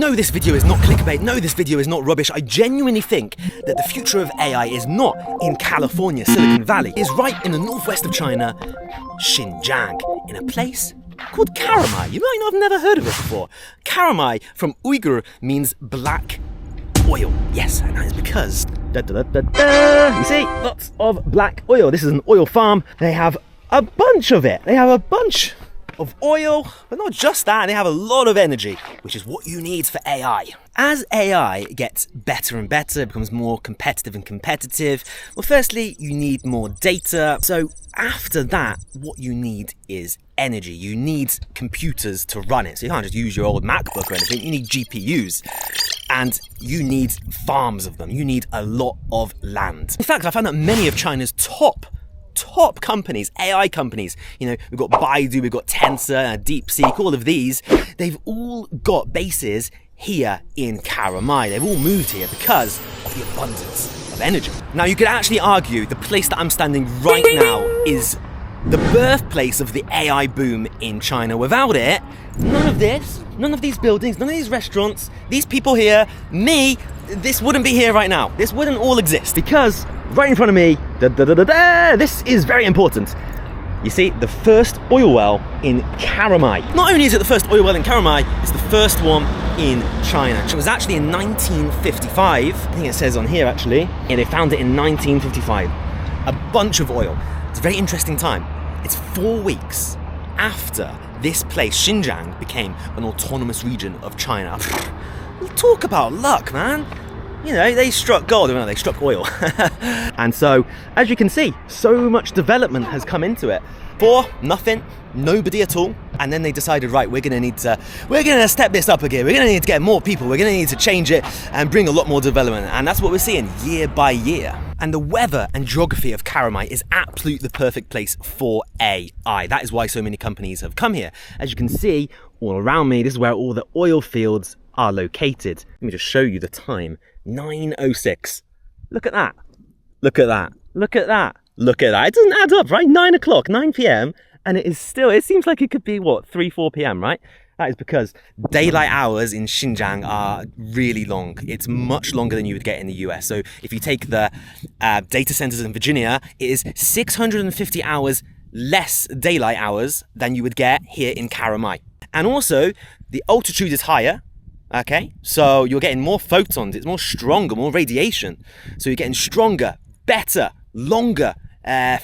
No, this video is not clickbait. No, this video is not rubbish. I genuinely think that the future of AI is not in California, Silicon Valley. It is right in the northwest of China, Xinjiang, in a place called Karamay. You might not have never heard of it before. Karamay from Uyghur means black oil. Yes, and that is because you see, lots of black oil. This is an oil farm. They have a bunch of it. They have a bunch of oil, but not just that, they have a lot of energy, which is what you need for AI. As AI gets better and better, it becomes more competitive and competitive, well, firstly, you need more data. So after that, what you need is energy. You need computers to run it. So you can't just use your old MacBook or anything. You need GPUs. And you need farms of them. You need a lot of land. In fact, I found that many of China's top companies, AI companies, you know, we've got Baidu, we've got Tensor, DeepSeek, all of these, they've all got bases here in Karamay. They've all moved here because of the abundance of energy. Now, you could actually argue the place that I'm standing right now is the birthplace of the AI boom in China. Without it, none of this, none of these buildings, none of these restaurants, these people here, me, this wouldn't be here right now. This wouldn't all exist because right in front of me, this is very important. You see, the first oil well in Karamay. Not only is it the first oil well in Karamay, it's the first one in China. It was actually in 1955. I think it says on here actually. Yeah, they found it in 1955. A bunch of oil. It's a very interesting time. It's 4 weeks after this place, Xinjiang, became an autonomous region of China. Talk about luck, man. You know, they struck gold, no, they struck oil. And so, as you can see, so much development has come into it. For nothing, nobody at all. And then they decided, right, we're gonna step this up again. We're gonna need to get more people. We're gonna need to change it and bring a lot more development. And that's what we're seeing year by year. And the weather and geography of Karamay is absolutely the perfect place for AI. That is why so many companies have come here. As you can see, all around me, this is where all the oil fields are located. Let me just show you the time. 9:06. Look at that. Look at that. Look at that. Look at that. It doesn't add up, right? 9 o'clock, 9 p.m. And it is still, it seems like it could be, what, 3, 4 p.m., right? That is because daylight hours in Xinjiang are really long. It's much longer than you would get in the US. So if you take the data centers in Virginia, it is 650 hours less daylight hours than you would get here in Karamay. And also, the altitude is higher. Okay, so you're getting more photons, it's more stronger, more radiation. So you're getting stronger, better, longer,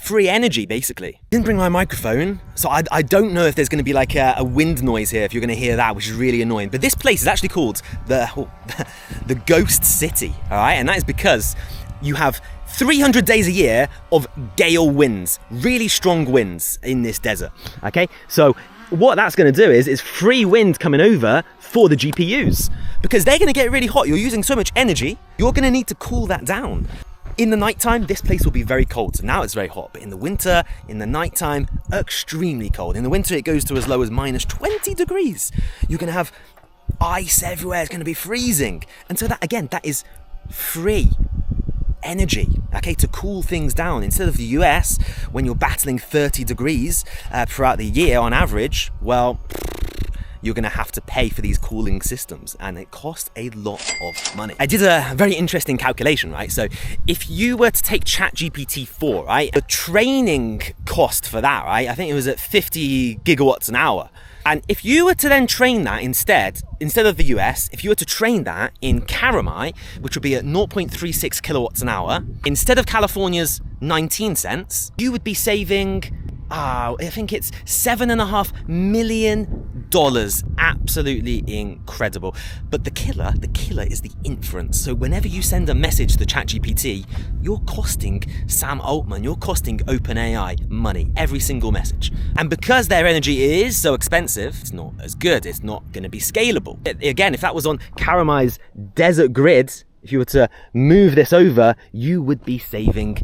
free energy, basically. Didn't bring my microphone, so I don't know if there's going to be like a wind noise here, if you're going to hear that, which is really annoying. But this place is actually called the Ghost City, all right? And that is because you have 300 days a year of gale winds, really strong winds in this desert, okay? So what that's going to do is free wind coming over for the GPUs because they're going to get really hot. You're using so much energy, you're going to need to cool that down. In the nighttime, this place will be very cold. So now it's very hot, but in the winter, in the nighttime, extremely cold. In the winter, it goes to as low as minus 20 degrees. You're going to have ice everywhere. It's going to be freezing. And so that, again, that is free energy, okay, to cool things down. Instead of the US, when you're battling 30 degrees throughout the year on average, well, you're going to have to pay for these cooling systems, and it costs a lot of money. I did a very interesting calculation, right? So if you were to take ChatGPT 4, right, the training cost for that, right, I think it was at 50 gigawatts an hour. And if you were to then train that instead of the US, if you were to train that in Karamay, which would be at 0.36 kilowatts an hour, instead of California's 19 cents, you would be saving, I think it's $7.5 million. Absolutely incredible. But the killer is the inference. So whenever you send a message to ChatGPT, you're costing Sam Altman, you're costing OpenAI money, every single message. And because their energy is so expensive, it's not as good, it's not going to be scalable. Again, if that was on Karamay's desert grid, if you were to move this over, you would be saving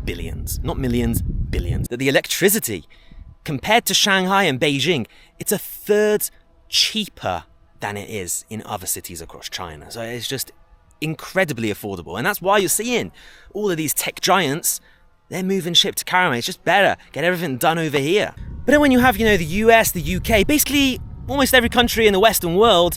billions, not millions, billions. The electricity, compared to Shanghai and Beijing, it's a third cheaper than it is in other cities across China. So it's just incredibly affordable. And that's why you're seeing all of these tech giants, they're moving ship to Karamay. It's just better, get everything done over here. But then when you have, the US, the UK, basically almost every country in the Western world,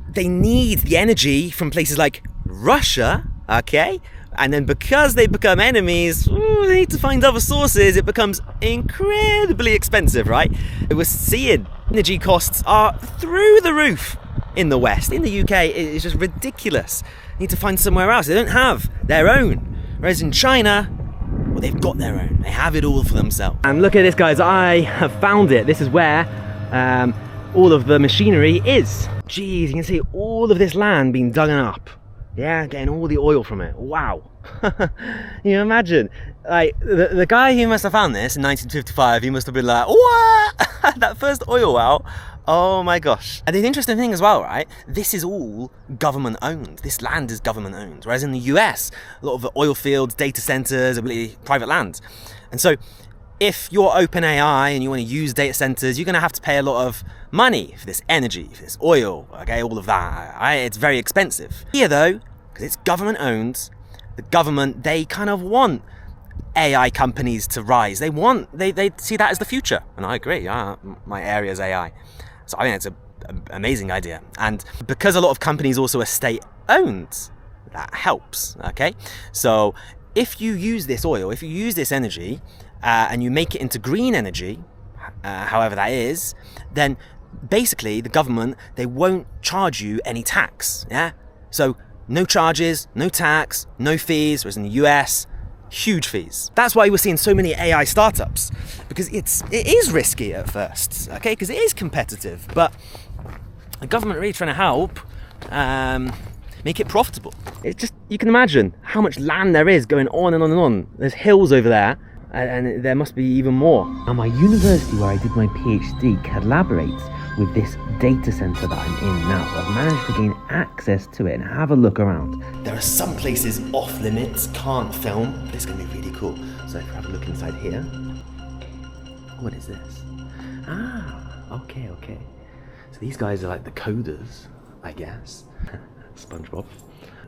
they need the energy from places like Russia, okay? And then because they become enemies, they need to find other sources. It becomes incredibly expensive, right? We're seeing energy costs are through the roof in the West. In the UK, it's just ridiculous. They need to find somewhere else. They don't have their own. Whereas in China, well, they've got their own. They have it all for themselves. And look at this, guys. I have found it. This is where all of the machinery is. Jeez, you can see all of this land being dug up. Yeah, getting all the oil from it. Wow. You imagine, like, the guy who must have found this in 1955, he must have been like, what? That first oil well, oh my gosh. And the interesting thing as well, right, this is all government owned. This land is government owned. Whereas in the US, a lot of the oil fields, data centers, are really private land. And so if you're OpenAI and you want to use data centers, you're going to have to pay a lot of money for this energy, for this oil, okay, all of that. Right? It's very expensive. Here though, because it's government owned, the government, they kind of want AI companies to rise. They see that as the future. And I agree, my area is AI. So I think it's an amazing idea. And because a lot of companies also are state owned, that helps, okay? So if you use this oil, if you use this energy, and you make it into green energy, however that is, then basically the government, they won't charge you any tax, yeah? So no charges, no tax, no fees, whereas in the US, huge fees. That's why we're seeing so many AI startups, because it is risky at first, okay? Because it is competitive, but the government really trying to help make it profitable. It's just, you can imagine how much land there is going on and on and on. There's hills over there, and there must be even more. Now, my university where I did my PhD collaborates with this data center that I'm in now, so I've managed to gain access to it and have a look around. There are some places off limits, can't film, but it's going to be really cool. So if I have a look inside here, what is this? Okay. So these guys are like the coders, I guess. SpongeBob.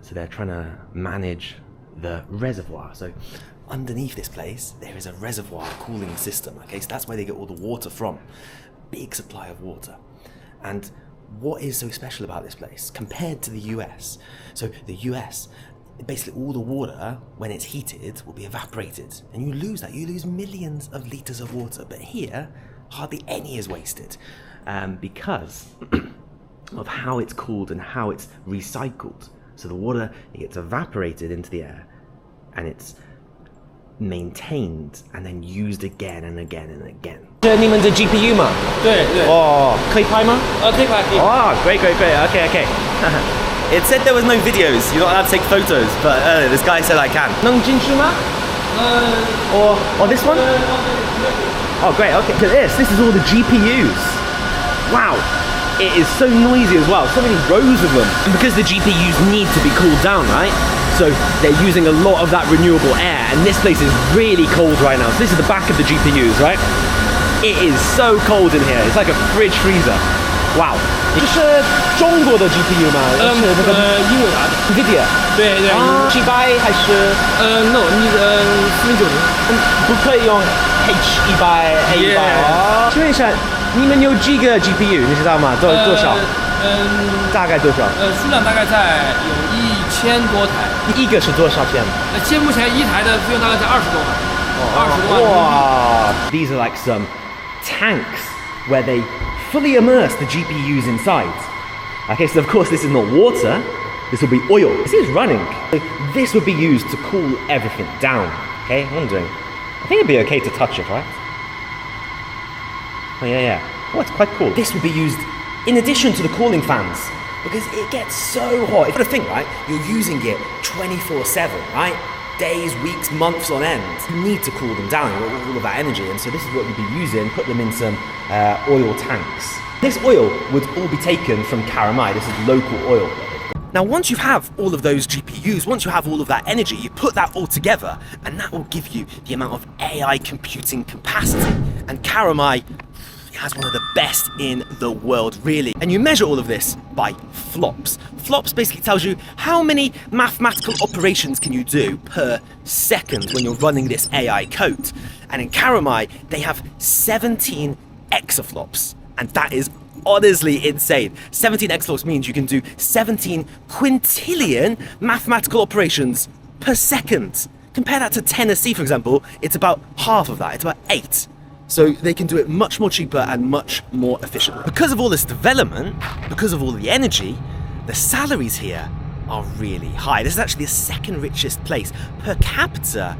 So they're trying to manage the reservoir. So underneath this place, there is a reservoir cooling system, okay? So that's where they get all the water from. Big supply of water. And what is so special about this place compared to the US? So the US, basically all the water, when it's heated, will be evaporated. And you lose that. You lose millions of liters of water. But here, hardly any is wasted because of how it's cooled and how it's recycled. So the water, it gets evaporated into the air and it's maintained and then used again and again and again. 这你们的 GPU 吗？对对。哦，可以拍吗？可以拍，可以。Oh, great. Okay. It said there was no videos. You're not allowed to take photos, but this guy said I can. 能进去吗？Or this one? Oh, great. Okay. Look at this. This is all the GPUs. Wow. It is so noisy as well. So many rows of them. And because the GPUs need to be cooled down, right? So they're using a lot of that renewable air, and this place is really cold right now. So this is the back of the GPUs, right? It is so cold in here. It's like a fridge freezer. Wow. 这是中国的 GPU 吗？是那个英伟达的 NVIDIA。对700还是？No， 你的4090。不可以用 H100、A100。哦。请问一下，你们有几个 GPU？ 你知道吗？多少？大概多少？数量大概在有1000多台。一个是多少钱？现目前一台的费用大概在20多万，20多万。哇 ！These are like some tanks where they fully immerse the GPUs inside. Okay, so of course this is not water. This will be oil. This is running. This would be used to cool everything down. Okay, I'm wondering. I think it'd be okay to touch it, right? Oh yeah. Oh, it's quite cool. This would be used in addition to the cooling fans, because it gets so hot. You've got to think, right? You're using it 24/7, right? Days, weeks, months on end. You need to cool them down, all of that energy, and so this is what you'd be using. Put them in some oil tanks. This oil would all be taken from Karamay. This is local oil. Now, once you have all of those GPUs, once you have all of that energy, you put that all together, and that will give you the amount of AI computing capacity. And Karamay has one of the best in the world, really. And you measure all of this by flops. Flops basically tells you how many mathematical operations can you do per second when you're running this AI code. And in Karamay, they have 17 exaflops. And that is honestly insane. 17 exaflops means you can do 17 quintillion mathematical operations per second. Compare that to Tennessee, for example, it's about half of that, it's about 8. So they can do it much more cheaper and much more efficiently. Because of all this development, because of all the energy, the salaries here are really high. This is actually the second richest place per capita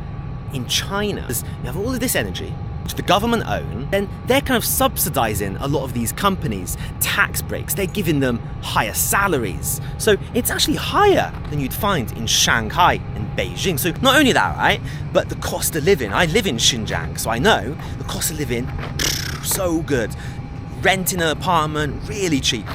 in China. You have all of this energy, which the government own, then they're kind of subsidizing a lot of these companies, tax breaks, they're giving them higher salaries. So it's actually higher than you'd find in Shanghai and Beijing. So not only that, right, but the cost of living. I live in Xinjiang, so I know the cost of living, so good. Renting an apartment, really cheap.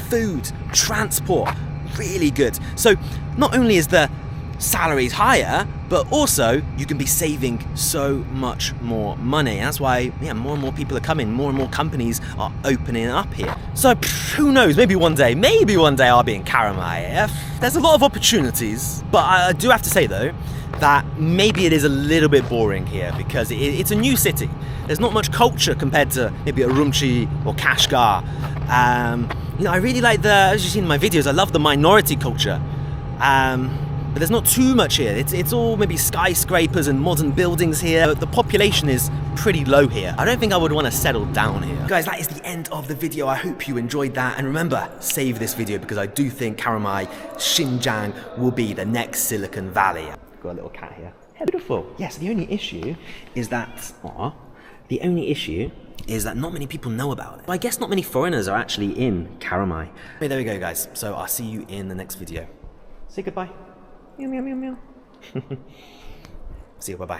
Food, transport, really good. So not only is the salaries higher, but also you can be saving so much more money. That's why, yeah, more and more people are coming, more and more companies are opening up here. So who knows, maybe one day I'll be in Karamay. There's a lot of opportunities, but I do have to say though, that maybe it is a little bit boring here because it's a new city. There's not much culture compared to maybe Urumqi or Kashgar. You know, I really like as you've seen in my videos, I love the minority culture. But there's not too much here. It's all maybe skyscrapers and modern buildings here. The population is pretty low here. I don't think I would want to settle down here. Guys, that is the end of the video. I hope you enjoyed that. And remember, save this video because I do think Karamay, Xinjiang will be the next Silicon Valley. Got a little cat here. Beautiful. Yes, the only issue is that... not many people know about it. Well, I guess not many foreigners are actually in Karamay. But there we go, guys. So I'll see you in the next video. Say goodbye. Meow, meow, meow, meow. See you, bye-bye.